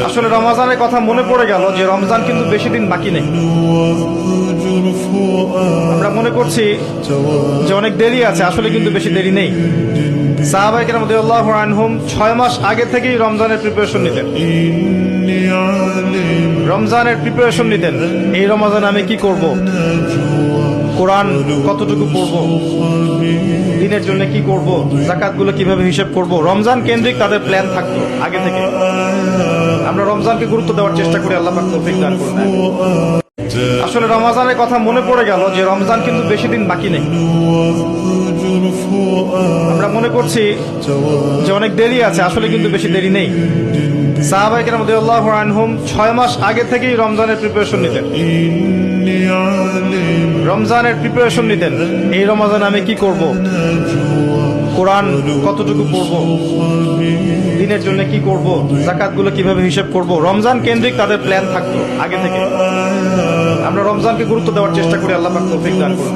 আসলে রমজানের কথা মনে পড়ে গেল যে রমজান কিন্তু বেশি দিন বাকি নেই। আমরা মনে করছি যে অনেক দেরি আছে, আসলে কিন্তু বেশি দেরি নেই। সাহাবায়ে কেরাম রাদিয়াল্লাহু আনহুম 6 মাস আগে থেকেই রমজানের প্রিপারেশন নিতেন। এই রমজানে আমি কি করব, কোরআন কতটুকু পড়ব, দিনের জন্য কি করব, যাকাত গুলো কিভাবে হিসাব করব, রমজান কেন্দ্রিক তাদের প্ল্যান থাকতো আগে থেকে। আমরা রমজানকে গুরুত্ব দেওয়ার চেষ্টা করি, আল্লাহ পাক তৌফিক দান করুন। আসলে রমজানের কথা মনে পড়ে গেল যে রমজান কিন্তু বেশি দিন বাকি নেই। আমরা মনে করছি যে অনেক দেরি আছে, আসলে কিন্তু বেশি দেরি নেই। সাহাবায়ে কেরাম রাদিয়াল্লাহু আনহুম 6 মাস আগে থেকেই রমজানের প্রিপারেশন নিতেন। এই রমজানে আমি কি করব, কোরআন কতটুকু পড়ব, দিনের জন্য কি করব, যাকাত গুলো কিভাবে হিসাব করব, রমজান কেন্দ্রিক তাদের প্ল্যান থাকতো আগে থেকে। আমরা রমজানকে গুরুত্ব দেওয়ার চেষ্টা করি, আল্লাহ পাক তৌফিক দান করুন।